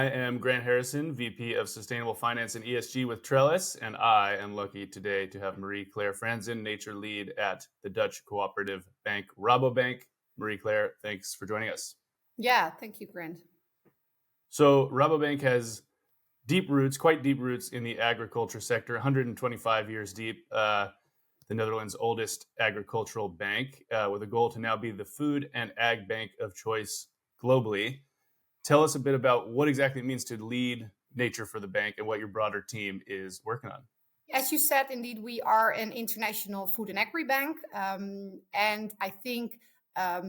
I am Grant Harrison, VP of Sustainable Finance and ESG with Trellis, and I am lucky today to have Marie-Claire Franzen, Nature Lead at the Dutch Cooperative Bank Rabobank. Marie-Claire, thanks for joining us. Yeah, thank you, Grant. So Rabobank has deep roots, quite deep roots in the agriculture sector, 125 years deep, the Netherlands' oldest agricultural bank, with a goal to now be the food and ag bank of choice globally. Tell us a bit about what exactly it means to lead nature for the bank and what your broader team is working on. As you said, indeed, we are an international food and agri bank. And I think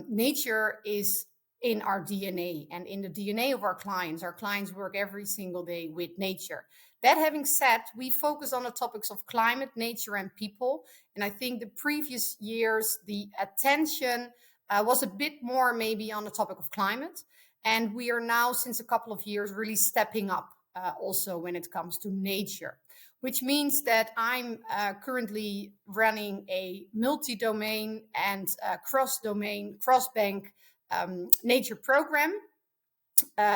nature is in our DNA and in the DNA of our clients. Our clients work every single day with nature. That having said, we focus on the topics of climate, nature, and people. And I think the previous years, the attention was a bit more maybe on the topic of climate. And we are now, since a couple of years, really stepping up also when it comes to nature, which means that I'm currently running a multi-domain and cross-domain, cross-bank nature program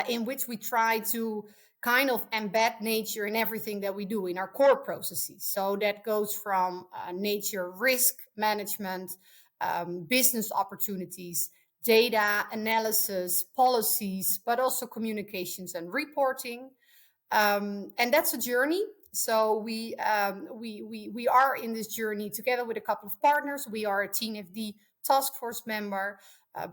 in which we try to kind of embed nature in everything that we do in our core processes. So that goes from nature risk management, business opportunities, data analysis, policies, but also communications and reporting. And that's a journey. So we are in this journey together with a couple of partners. We are a TNFD Task Force member,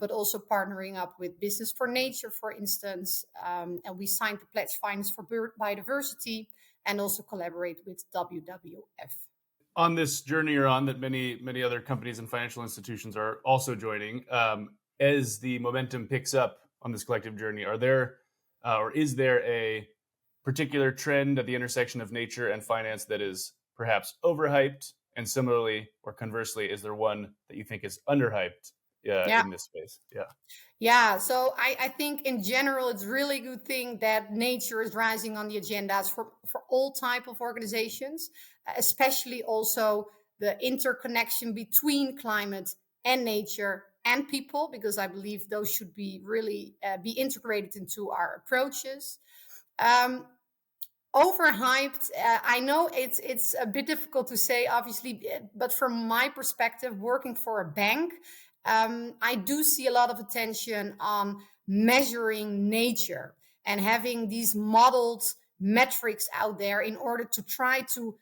but also partnering up with Business for Nature, for instance. And we signed the Pledge Finance for Biodiversity and also collaborate with WWF. On this journey you're on, that many other companies and financial institutions are also joining, as the momentum picks up on this collective journey, are there or is there a particular trend at the intersection of nature and finance that is perhaps overhyped? And similarly, or conversely, is there one that you think is underhyped in this space? Yeah. So I think in general, it's really good thing that nature is rising on the agendas for all type of organizations, especially also the interconnection between climate and nature and people, because I believe those should be really be integrated into our approaches. Overhyped, I know it's a bit difficult to say, obviously, but from my perspective, working for a bank, I do see a lot of attention on measuring nature and having these modeled metrics out there in order to try to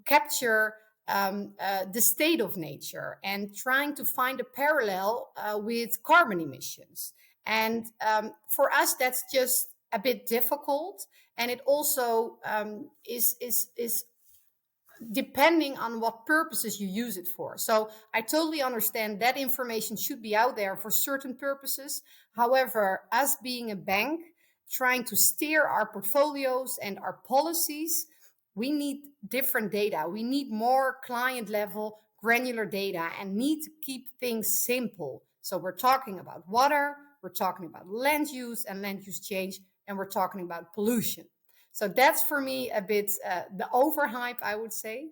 capture the state of nature and trying to find a parallel with carbon emissions. And for us, that's just a bit difficult, and it also is depending on what purposes you use it for. So I totally understand that information should be out there for certain purposes. However, us being a bank, trying to steer our portfolios and our policies, we need different data. We need more client level granular data and need to keep things simple. So we're talking about water, we're talking about land use and land use change, and we're talking about pollution. So that's for me a bit the overhype, I would say.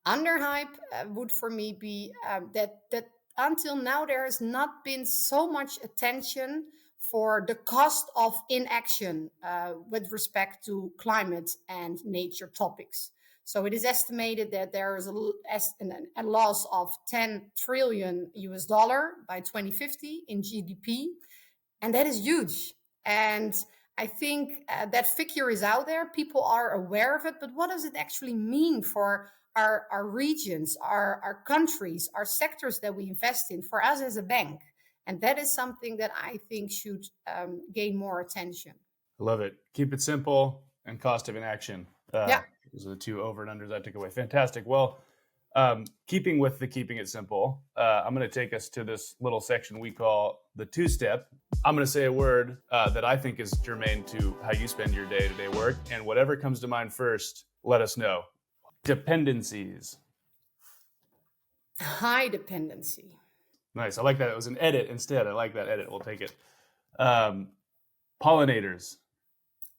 Underhype would for me be that until now there has not been so much attention for the cost of inaction with respect to climate and nature topics. So it is estimated that there is a loss of 10 trillion US dollar by 2050 in GDP, and that is huge. And I think that figure is out there. People are aware of it, but what does it actually mean for our regions, our countries, our sectors that we invest in, for us as a bank? And that is something that I think should gain more attention. I love it. Keep it simple and cost of inaction. Yeah. Those are the two over and unders I took away. Fantastic. Well, keeping with the keeping it simple, I'm going to take us to this little section we call the two-step. I'm going to say a word that I think is germane to how you spend your day-to-day work, and whatever comes to mind first, let us know. Dependencies. High dependency. Nice. I like that. It was an edit instead. I like that edit. We'll take it. Pollinators.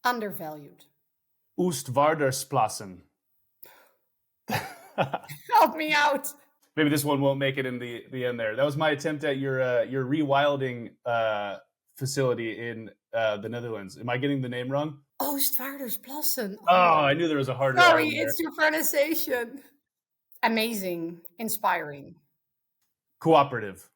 Undervalued. Oostvaardersplassen. Help me out. Maybe this one won't make it in the end there. That was my attempt at your rewilding facility in the Netherlands. Am I getting the name wrong? Oostvaardersplassen. Oh, Oh, I knew there was a harder R sorry, in there. it's your pronunciation. Amazing, inspiring. Cooperative.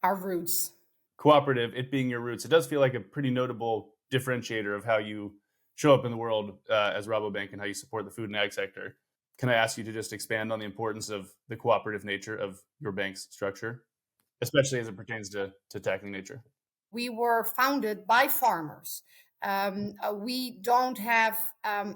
Our roots. Cooperative, it being your roots. It does feel like a pretty notable differentiator of how you show up in the world as Rabobank and how you support the food and ag sector. Can I ask you to just expand on the importance of the cooperative nature of your bank's structure, especially as it pertains to tackling nature? We were founded by farmers. We don't have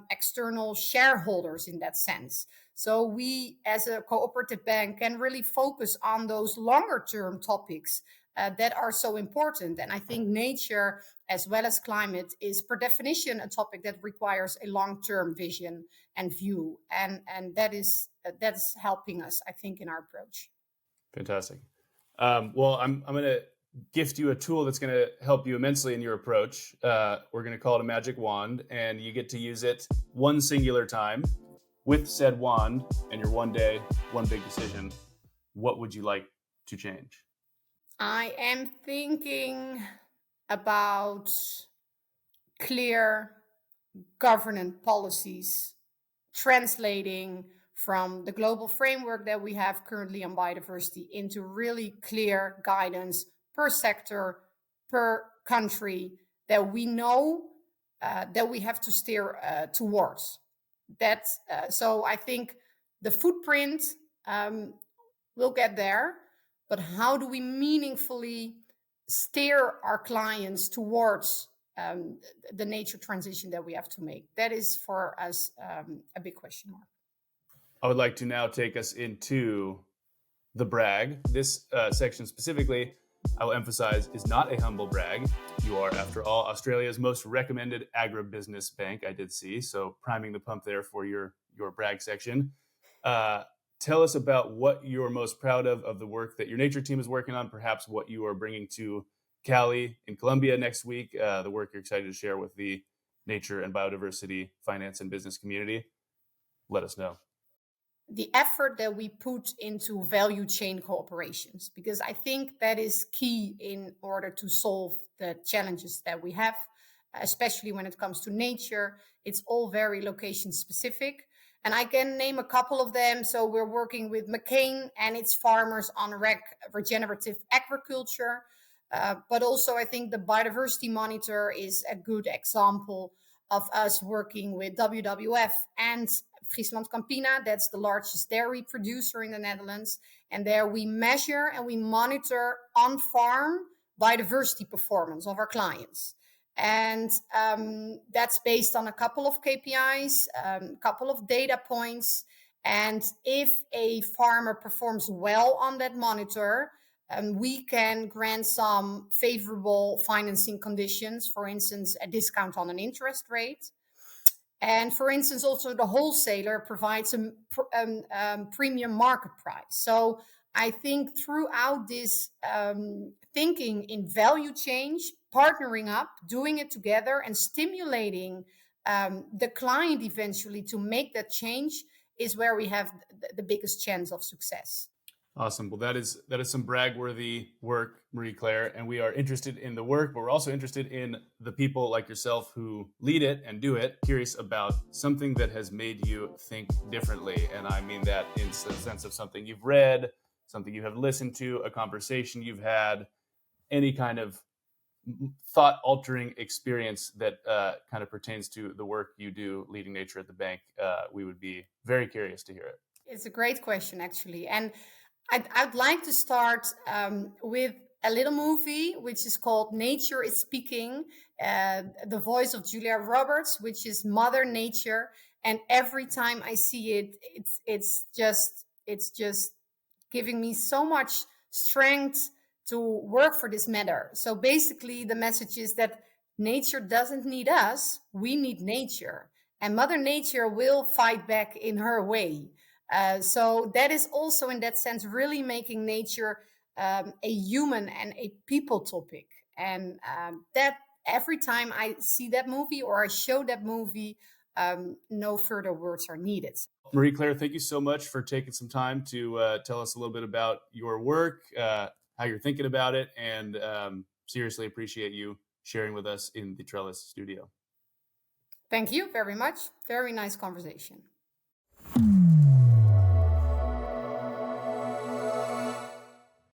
external shareholders in that sense. So we, as a cooperative bank, can really focus on those longer term topics that are so important. And I think nature, as well as climate, is per definition a topic that requires a long term vision and view. And that's helping us, I think, in our approach. Fantastic. Well, I'm going to gift you a tool that's going to help you immensely in your approach. We're going to call it a magic wand, and you get to use it one singular time with said wand and your one day, one big decision. What would you like to change? I am thinking about clear governance policies translating from the global framework that we have currently on biodiversity into really clear guidance per sector, per country that we know that we have to steer towards. That's so I think the footprint will get there, but how do we meaningfully steer our clients towards the nature transition that we have to make? That is for us a big question mark. I would like to now take us into the brag. This section specifically, I will emphasize, is not a humble brag. You are, after all, Australia's most recommended agribusiness bank, I did see. So priming the pump there for your brag section. Tell us about what you're most proud of the work that your nature team is working on, perhaps what you are bringing to Cali in Colombia next week, the work you're excited to share with the nature and biodiversity finance and business community. Let us know. The effort that we put into value chain cooperations, because I think that is key in order to solve the challenges that we have, especially when it comes to nature. It's all very location specific. And I can name a couple of them. So we're working with McCain and its farmers on regenerative agriculture. But also I think the biodiversity monitor is a good example of us working with WWF and Friesland Campina. That's the largest dairy producer in the Netherlands. And there we measure and we monitor on-farm biodiversity performance of our clients. And that's based on a couple of KPIs, a couple of data points. And if a farmer performs well on that monitor, we can grant some favorable financing conditions, for instance, a discount on an interest rate. And for instance, also the wholesaler provides a premium market price. So I think throughout this thinking in value change, partnering up, doing it together, and stimulating the client eventually to make that change is where we have the biggest chance of success. Awesome. Well, that is some brag-worthy work, Marie-Claire, and we are interested in the work, but we're also interested in the people like yourself who lead it and do it. Curious about something that has made you think differently, and I mean that in the sense of something you've read, something you have listened to, a conversation you've had, any kind of thought-altering experience that kind of pertains to the work you do leading nature at the bank. We would be very curious to hear it. It's a great question, actually, and I'd like to start with a little movie which is called Nature is Speaking, the voice of Julia Roberts, which is Mother Nature. And every time I see it, it's just giving me so much strength to work for this matter. So basically, the message is that nature doesn't need us; we need nature, and Mother Nature will fight back in her way. So that is also, in that sense, really making nature a human and a people topic. And that every time I see that movie or I show that movie, no further words are needed. Marie-Claire, thank you so much for taking some time to tell us a little bit about your work, how you're thinking about it, and seriously appreciate you sharing with us in the Trellis studio. Thank you very much. Very nice conversation.